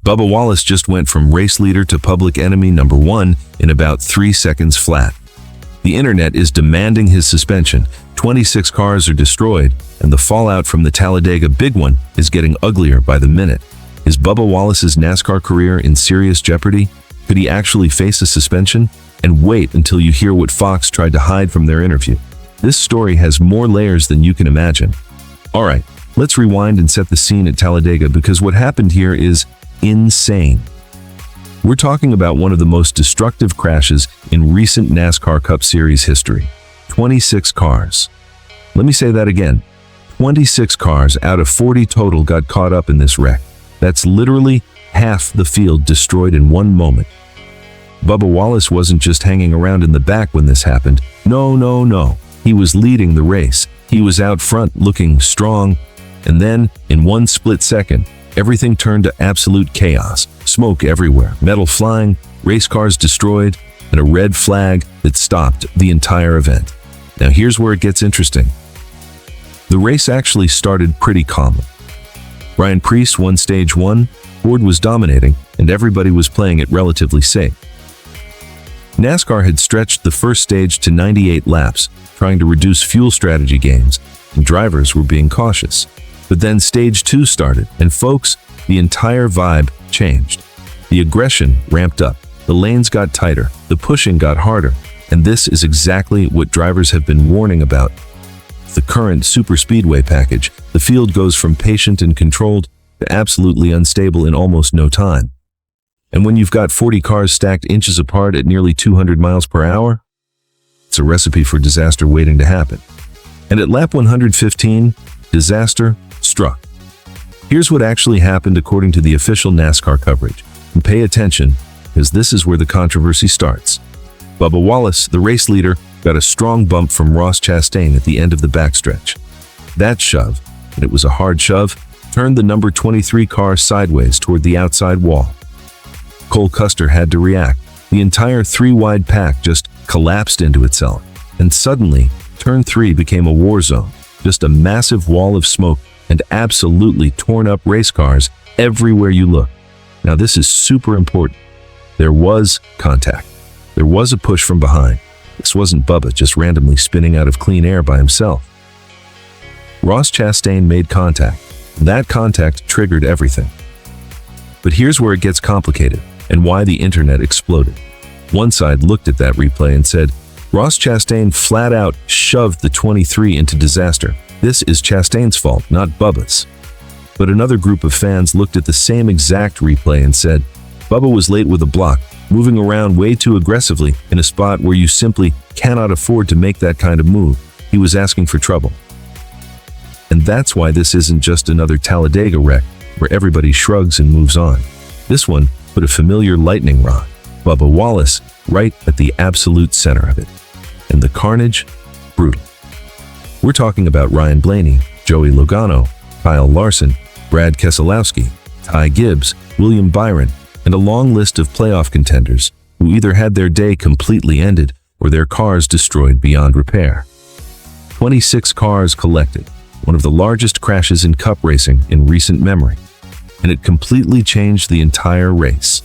Bubba Wallace just went from race leader to public enemy number 1 in about 3 seconds flat. The internet is demanding his suspension. 26 cars are destroyed, and the fallout from the Talladega big one is getting uglier by the minute. Is Bubba Wallace's NASCAR career in serious jeopardy? Could he actually face a suspension? And wait until you hear what Fox tried to hide from their interview. This story has more layers than you can imagine. Alright, let's rewind and set the scene at Talladega, because what happened here is insane. We're talking about one of the most destructive crashes in recent NASCAR Cup Series history. 26 cars. Let me say that again. 26 cars out of 40 total got caught up in this wreck. That's literally half the field destroyed in one moment. Bubba Wallace wasn't just hanging around in the back when this happened. No. He was leading the race. He was out front looking strong. And then, in one split second, everything turned to absolute chaos. Smoke everywhere, metal flying, race cars destroyed, and a red flag that stopped the entire event. Now here's where it gets interesting. The race actually started pretty calmly. Ryan Preece won stage 1, Ford was dominating, and everybody was playing it relatively safe. NASCAR had stretched the first stage to 98 laps, trying to reduce fuel strategy gains, and drivers were being cautious. But then stage 2 started, and folks, the entire vibe changed. The aggression ramped up, the lanes got tighter, the pushing got harder, and this is exactly what drivers have been warning about. The current superspeedway package, the field goes from patient and controlled to absolutely unstable in almost no time. And when you've got 40 cars stacked inches apart at nearly 200 miles per hour, it's a recipe for disaster waiting to happen. And at lap 115, disaster struck. Here's what actually happened according to the official NASCAR coverage. And pay attention, because this is where the controversy starts. Bubba Wallace, the race leader, got a strong bump from Ross Chastain at the end of the backstretch. That shove, and it was a hard shove, turned the number 23 car sideways toward the outside wall. Cole Custer had to react. The entire 3-wide pack just collapsed into itself, and suddenly, turn 3 became a war zone, just a massive wall of smoke and absolutely torn up race cars everywhere you look. Now this is super important. There was contact. There was a push from behind. This wasn't Bubba just randomly spinning out of clean air by himself. Ross Chastain made contact. That contact triggered everything. But here's where it gets complicated, and why the internet exploded. One side looked at that replay and said, Ross Chastain flat out shoved the 23 into disaster. This is Chastain's fault, not Bubba's. But another group of fans looked at the same exact replay and said, Bubba was late with a block, moving around way too aggressively in a spot where you simply cannot afford to make that kind of move. He was asking for trouble. And that's why this isn't just another Talladega wreck where everybody shrugs and moves on. This one put a familiar lightning rod, Bubba Wallace, right at the absolute center of it. And the carnage, brutal. We're talking about Ryan Blaney, Joey Logano, Kyle Larson, Brad Keselowski, Ty Gibbs, William Byron, and a long list of playoff contenders who either had their day completely ended or their cars destroyed beyond repair. 26 cars collected, one of the largest crashes in Cup racing in recent memory, and it completely changed the entire race.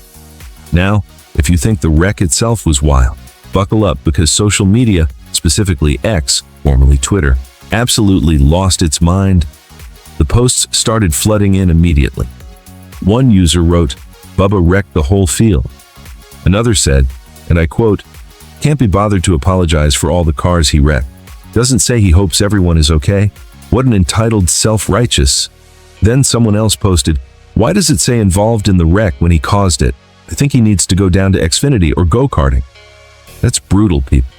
Now, if you think the wreck itself was wild, buckle up, because social media, specifically X, formerly Twitter, absolutely lost its mind. The posts started flooding in immediately. One user wrote, Bubba wrecked the whole field. Another said, and I quote, can't be bothered to apologize for all the cars he wrecked. Doesn't say he hopes everyone is okay. What an entitled self-righteous. Then someone else posted, why does it say involved in the wreck when he caused it? I think he needs to go down to Xfinity or go-karting. That's brutal, people.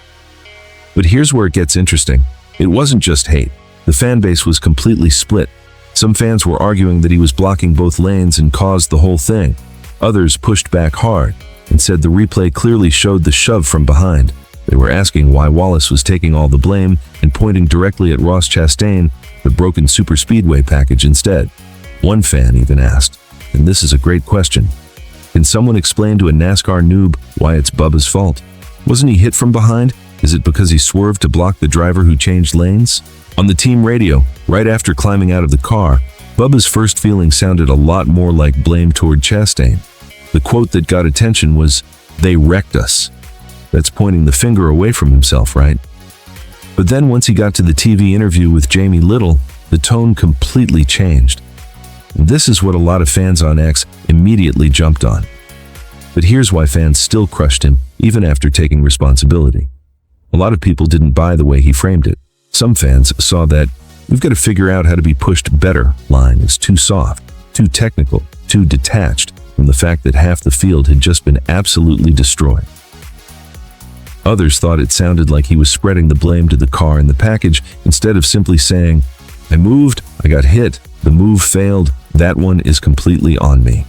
But here's where it gets interesting. It wasn't just hate. The fan base was completely split. Some fans were arguing that he was blocking both lanes and caused the whole thing. Others pushed back hard and said the replay clearly showed the shove from behind. They were asking why Wallace was taking all the blame and pointing directly at Ross Chastain, the broken superspeedway package, instead. One fan even asked, and this is a great question, can someone explain to a NASCAR noob why it's Bubba's fault? Wasn't he hit from behind? Is it because he swerved to block the driver who changed lanes? On the team radio, right after climbing out of the car, Bubba's first feeling sounded a lot more like blame toward Chastain. The quote that got attention was, "They wrecked us." That's pointing the finger away from himself, right? But then once he got to the TV interview with Jamie Little, the tone completely changed. And this is what a lot of fans on X immediately jumped on. But here's why fans still crushed him, even after taking responsibility. A lot of people didn't buy the way he framed it. Some fans saw that "we've got to figure out how to be pushed better" line is too soft, too technical, too detached from the fact that half the field had just been absolutely destroyed. Others thought it sounded like he was spreading the blame to the car and the package instead of simply saying, "I moved, I got hit, the move failed, that one is completely on me."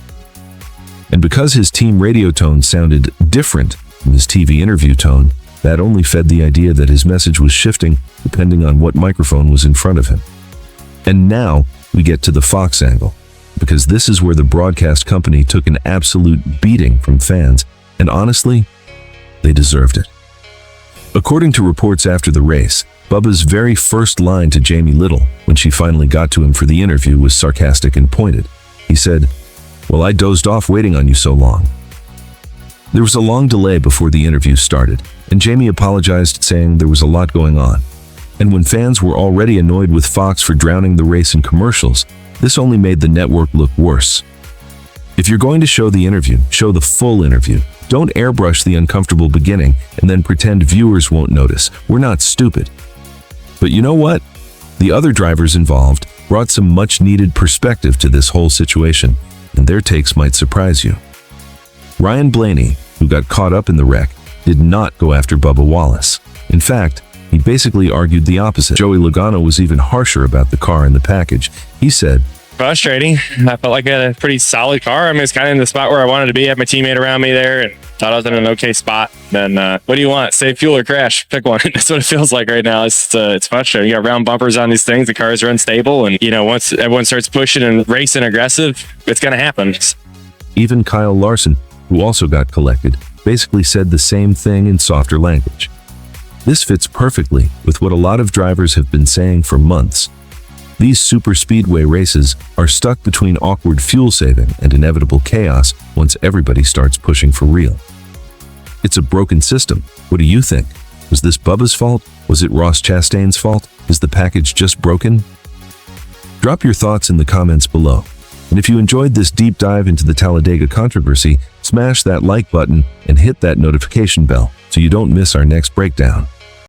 And because his team radio tone sounded different from his TV interview tone, that only fed the idea that his message was shifting depending on what microphone was in front of him. And now we get to the Fox angle, because this is where the broadcast company took an absolute beating from fans, and honestly, they deserved it. According to reports after the race, Bubba's very first line to Jamie Little, when she finally got to him for the interview, was sarcastic and pointed. He said, "Well, I dozed off waiting on you so long." There was a long delay before the interview started, and Jamie apologized, saying there was a lot going on. And when fans were already annoyed with Fox for drowning the race in commercials, this only made the network look worse. If you're going to show the interview, show the full interview. Don't airbrush the uncomfortable beginning and then pretend viewers won't notice. We're not stupid. But you know what? The other drivers involved brought some much-needed perspective to this whole situation, and their takes might surprise you. Ryan Blaney, who got caught up in the wreck, did not go after Bubba Wallace. In fact, he basically argued the opposite. Joey Logano was even harsher about the car and the package. He said, "Frustrating. I felt like I had a pretty solid car. I mean, it's kind of in the spot where I wanted to be. I had my teammate around me there and thought I was in an okay spot. Then what do you want? Save fuel or crash? Pick one." That's what it feels like right now. It's frustrating. You got round bumpers on these things. The cars are unstable. And, once everyone starts pushing and racing aggressive, it's going to happen. Even Kyle Larson, who also got collected, basically said the same thing in softer language. This fits perfectly with what a lot of drivers have been saying for months. These super speedway races are stuck between awkward fuel saving and inevitable chaos once everybody starts pushing for real. It's a broken system. What do you think? Was this Bubba's fault? Was it Ross Chastain's fault? Is the package just broken? Drop your thoughts in the comments below. And if you enjoyed this deep dive into the Talladega controversy, smash that like button and hit that notification bell so you don't miss our next breakdown.